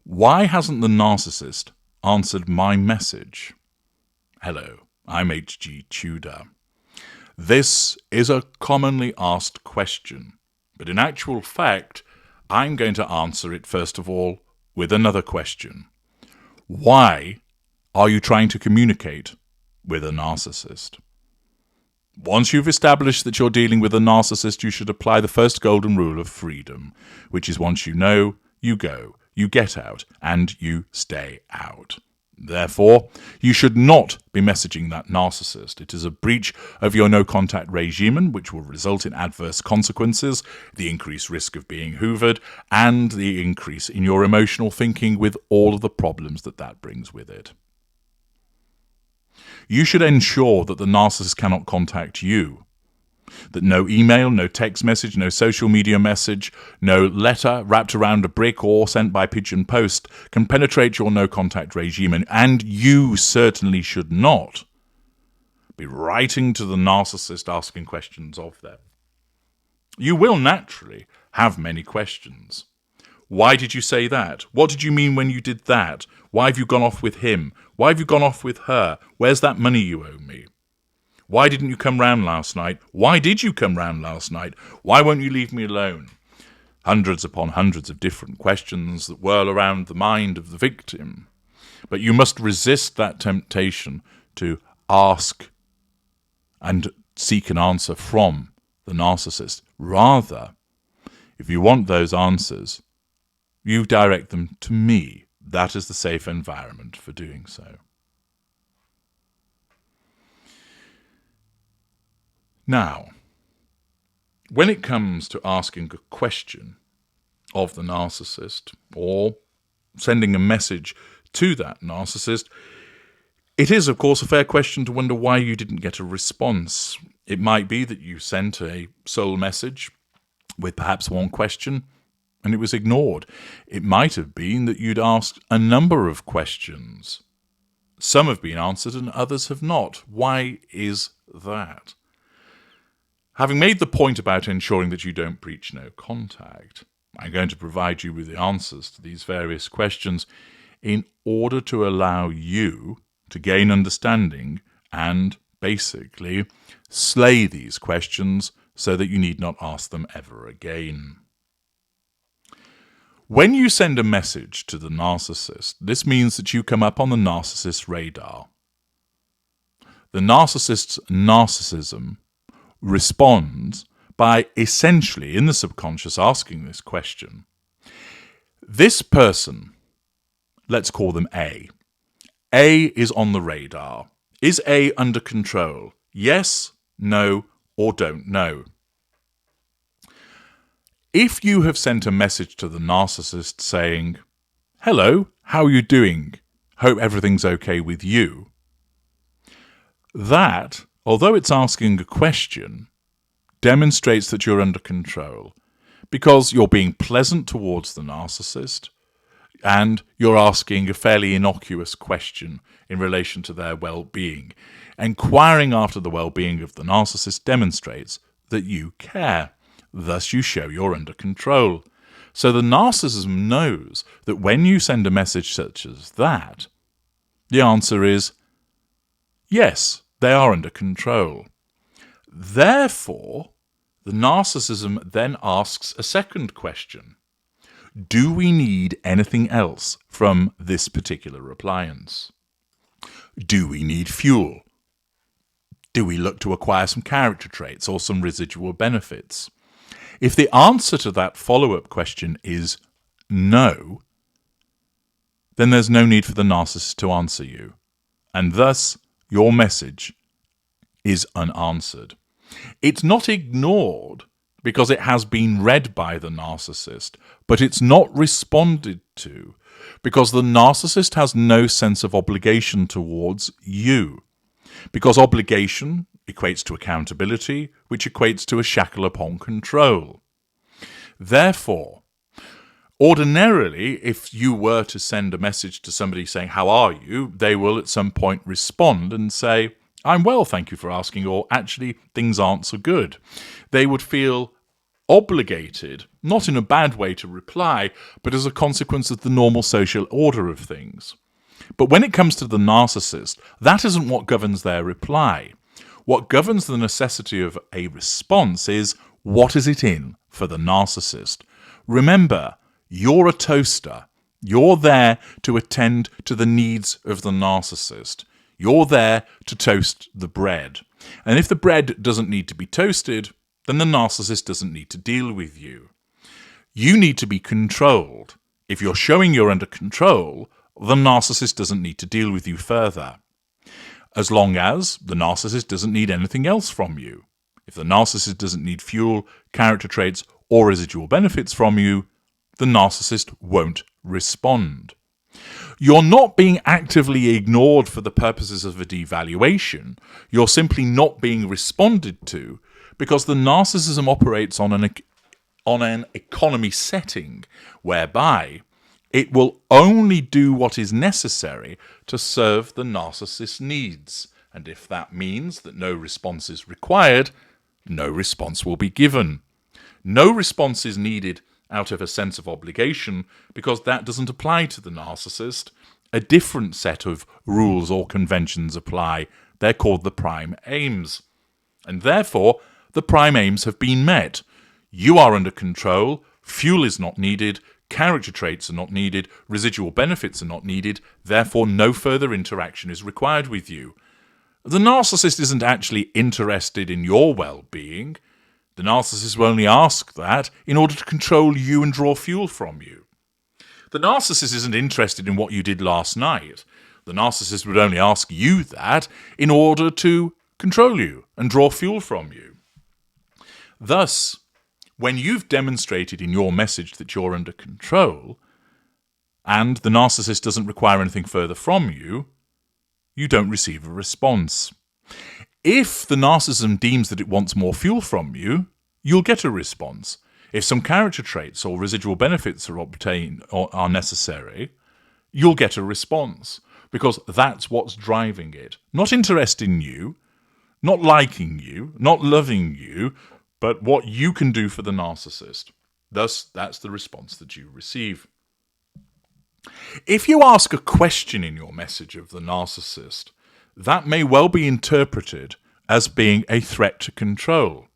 Why hasn't the narcissist answered my message? Hello, I'm HG Tudor. This is a commonly asked question, but in actual fact, I'm going to answer it first of all with another question. Why are you trying to communicate with a narcissist? Once you've established that you're dealing with a narcissist, you should apply the first golden rule of freedom, which is once you know, you go, you get out, and you stay out. Therefore, you should not be messaging that narcissist. It is a breach of your no-contact regimen, which will result in adverse consequences, the increased risk of being hoovered, and the increase in your emotional thinking with all of the problems that brings with it. You should ensure that the narcissist cannot contact you, that no email, no text message, no social media message, no letter wrapped around a brick or sent by pigeon post can penetrate your no-contact regime, and you certainly should not be writing to the narcissist asking questions of them. You will naturally have many questions. Why did you say that? What did you mean when you did that? Why have you gone off with him? Why have you gone off with her? Where's that money you owe me? Why didn't you come round last night? Why did you come round last night? Why won't you leave me alone? Hundreds upon hundreds of different questions that whirl around the mind of the victim. But you must resist that temptation to ask and seek an answer from the narcissist. Rather, if you want those answers, you direct them to me. That is the safe environment for doing so. Now, when it comes to asking a question of the narcissist or sending a message to that narcissist, it is, of course, a fair question to wonder why you didn't get a response. It might be that you sent a sole message with perhaps one question and it was ignored. It might have been that you'd asked a number of questions. Some have been answered and others have not. Why is that? Having made the point about ensuring that you don't breach no contact, I'm going to provide you with the answers to these various questions in order to allow you to gain understanding and basically slay these questions so that you need not ask them ever again. When you send a message to the narcissist, this means that you come up on the narcissist's radar. The narcissist's narcissism responds by essentially, in the subconscious, asking this question. This person, let's call them A. A is on the radar. Is A under control? Yes, no, or don't know. If you have sent a message to the narcissist saying, "Hello, how are you doing? Hope everything's okay with you," that, although it's asking a question, demonstrates that you're under control because you're being pleasant towards the narcissist and you're asking a fairly innocuous question in relation to their well-being. Inquiring after the well-being of the narcissist demonstrates that you care. Thus, you show you're under control. So the narcissism knows that when you send a message such as that, the answer is yes, they are under control. Therefore, the narcissism then asks a second question. Do we need anything else from this particular appliance? Do we need fuel? Do we look to acquire some character traits or some residual benefits? If the answer to that follow-up question is no, then there's no need for the narcissist to answer you. And thus, your message is unanswered. It's not ignored because it has been read by the narcissist, but it's not responded to because the narcissist has no sense of obligation towards you. Because obligation equates to accountability, which equates to a shackle upon control. Therefore, ordinarily, if you were to send a message to somebody saying, "How are you?" they will at some point respond and say, "I'm well, thank you for asking," or "Actually, things aren't so good." They would feel obligated, not in a bad way to reply, but as a consequence of the normal social order of things. But when it comes to the narcissist, that isn't what governs their reply. What governs the necessity of a response is, what is it in for the narcissist? Remember, you're a toaster. You're there to attend to the needs of the narcissist. You're there to toast the bread. And if the bread doesn't need to be toasted, then the narcissist doesn't need to deal with you. You need to be controlled. If you're showing you're under control, the narcissist doesn't need to deal with you further. As long as the narcissist doesn't need anything else from you. If the narcissist doesn't need fuel, character traits, or residual benefits from you, the narcissist won't respond. You're not being actively ignored for the purposes of a devaluation. You're simply not being responded to because the narcissism operates on an economy setting whereby it will only do what is necessary to serve the narcissist's needs. And if that means that no response is required, no response will be given. No response is needed out of a sense of obligation because that doesn't apply to the narcissist. A different set of rules or conventions apply. They're called the prime aims. And therefore, the prime aims have been met. You are under control, fuel is not needed, character traits are not needed, residual benefits are not needed, therefore no further interaction is required with you. The narcissist isn't actually interested in your well-being. The narcissist will only ask that in order to control you and draw fuel from you. The narcissist isn't interested in what you did last night. The narcissist would only ask you that in order to control you and draw fuel from you. Thus, when you've demonstrated in your message that you're under control, and the narcissist doesn't require anything further from you, you don't receive a response. If the narcissism deems that it wants more fuel from you, you'll get a response. If some character traits or residual benefits are obtained or are necessary, you'll get a response because that's what's driving it. Not interest in you, not liking you, not loving you, but what you can do for the narcissist. Thus, that's the response that you receive. If you ask a question in your message of the narcissist, that may well be interpreted as being a threat to control.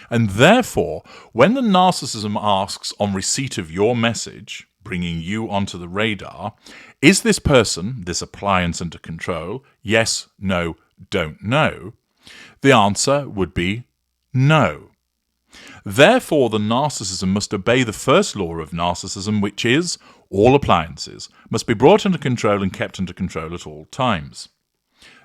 And therefore, when the narcissism asks on receipt of your message, bringing you onto the radar, is this person, this appliance under control? Yes, no, don't know. The answer would be no. Therefore, the narcissism must obey the first law of narcissism, which is all appliances must be brought under control and kept under control at all times.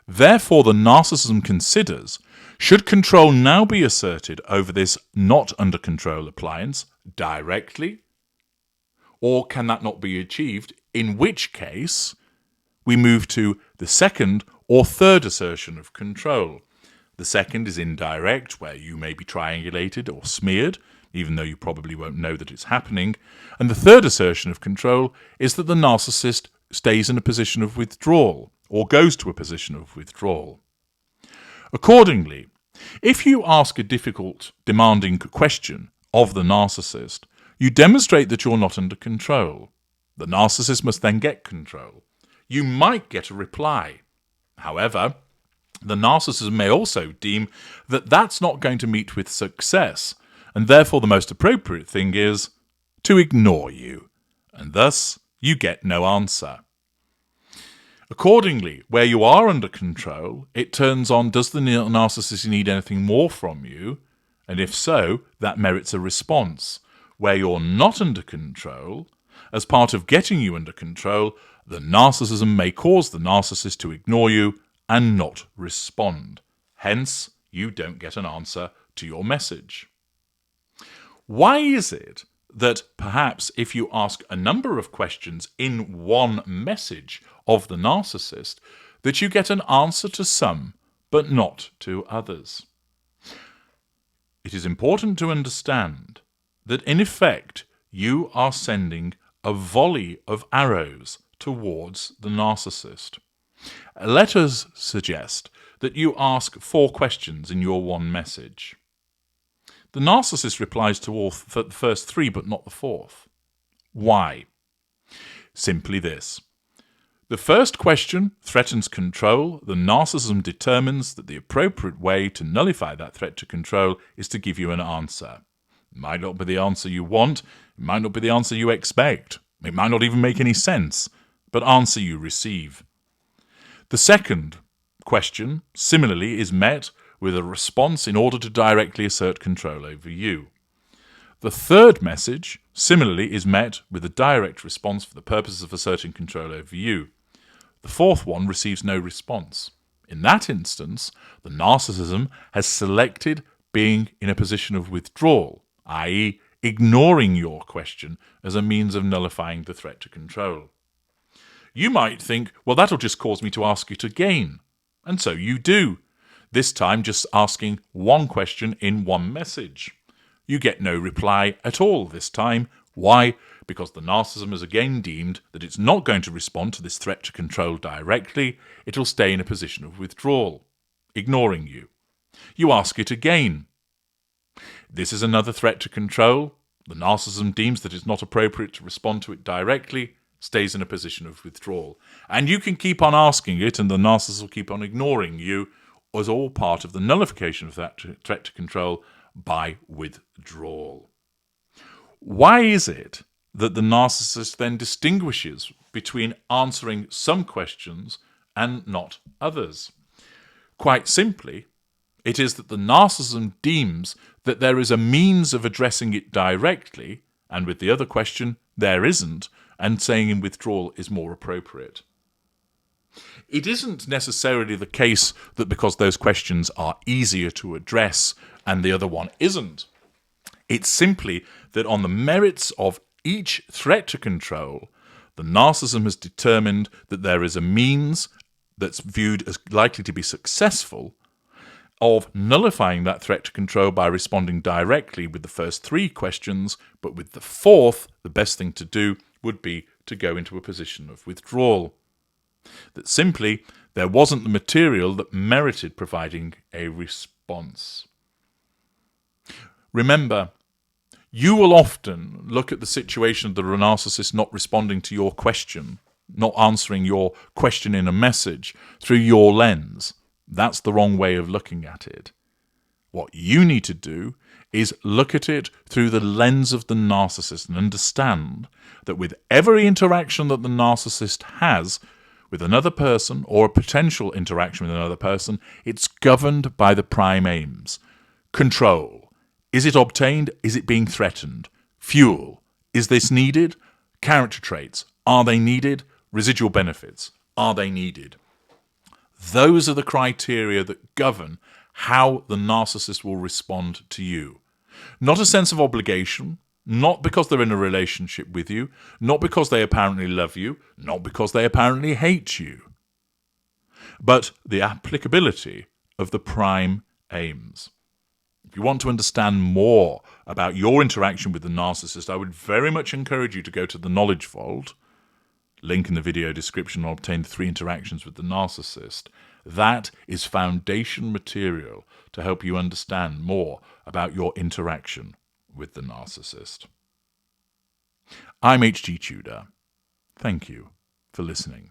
Therefore, the narcissism considers, should control now be asserted over this not under control appliance directly, or can that not be achieved, in which case we move to the second or third assertion of control. The second is indirect, where you may be triangulated or smeared, even though you probably won't know that it's happening. And the third assertion of control is that the narcissist stays in a position of withdrawal, or goes to a position of withdrawal. Accordingly, if you ask a difficult, demanding question of the narcissist, you demonstrate that you're not under control. The narcissist must then get control. You might get a reply. However, the narcissist may also deem that that's not going to meet with success, and therefore the most appropriate thing is to ignore you, and thus you get no answer. Accordingly, where you are under control, it turns on, does the narcissist need anything more from you? And if so, that merits a response. Where you're not under control, as part of getting you under control, the narcissism may cause the narcissist to ignore you and not respond. Hence, you don't get an answer to your message. Why is it that perhaps if you ask a number of questions in one message of the narcissist, that you get an answer to some, but not to others? It is important to understand that in effect, you are sending a volley of arrows towards the narcissist. Let us suggest that you ask 4 questions in your one message. The narcissist replies to all the first three, but not the fourth. Why? Simply this. The first question threatens control. The narcissism determines that the appropriate way to nullify that threat to control is to give you an answer. It might not be the answer you want. It might not be the answer you expect. It might not even make any sense, but answer you receive. The second question, similarly, is met with a response in order to directly assert control over you. The third message, similarly, is met with a direct response for the purpose of asserting control over you. The fourth one receives no response. In that instance, the narcissism has selected being in a position of withdrawal, i.e., ignoring your question as a means of nullifying the threat to control. You might think, well, that'll just cause me to ask it again. And so you do. This time just asking one question in one message. You get no reply at all this time. Why? Because the narcissism has again deemed that it's not going to respond to this threat to control directly. It'll stay in a position of withdrawal, ignoring you. You ask it again. This is another threat to control. The narcissism deems that it's not appropriate to respond to it directly, stays in a position of withdrawal. And you can keep on asking it, and the narcissist will keep on ignoring you as all part of the nullification of that threat to control by withdrawal. Why is it that the narcissist then distinguishes between answering some questions and not others? Quite simply, it is that the narcissism deems that there is a means of addressing it directly, and with the other question, there isn't, and saying in withdrawal is more appropriate. It isn't necessarily the case that because those questions are easier to address and the other one isn't. It's simply that on the merits of each threat to control, the narcissism has determined that there is a means that's viewed as likely to be successful of nullifying that threat to control by responding directly with the first three questions, but with the fourth, the best thing to do would be to go into a position of withdrawal. That simply there wasn't the material that merited providing a response. Remember, you will often look at the situation of the narcissist not responding to your question, not answering your question in a message through your lens. That's the wrong way of looking at it. What you need to do is look at it through the lens of the narcissist and understand that with every interaction that the narcissist has with another person or a potential interaction with another person, it's governed by the prime aims. Control. Is it obtained? Is it being threatened? Fuel. Is this needed? Character traits. Are they needed? Residual benefits. Are they needed? Those are the criteria that govern how the narcissist will respond to you. Not a sense of obligation, not because they're in a relationship with you, not because they apparently love you, not because they apparently hate you, but the applicability of the prime aims. If you want to understand more about your interaction with the narcissist, I would very much encourage you to go to the Knowledge Vault, link in the video description, or obtain 3 interactions with the narcissist. That is foundation material to help you understand more about your interaction with the narcissist. I'm H.G. Tudor. Thank you for listening.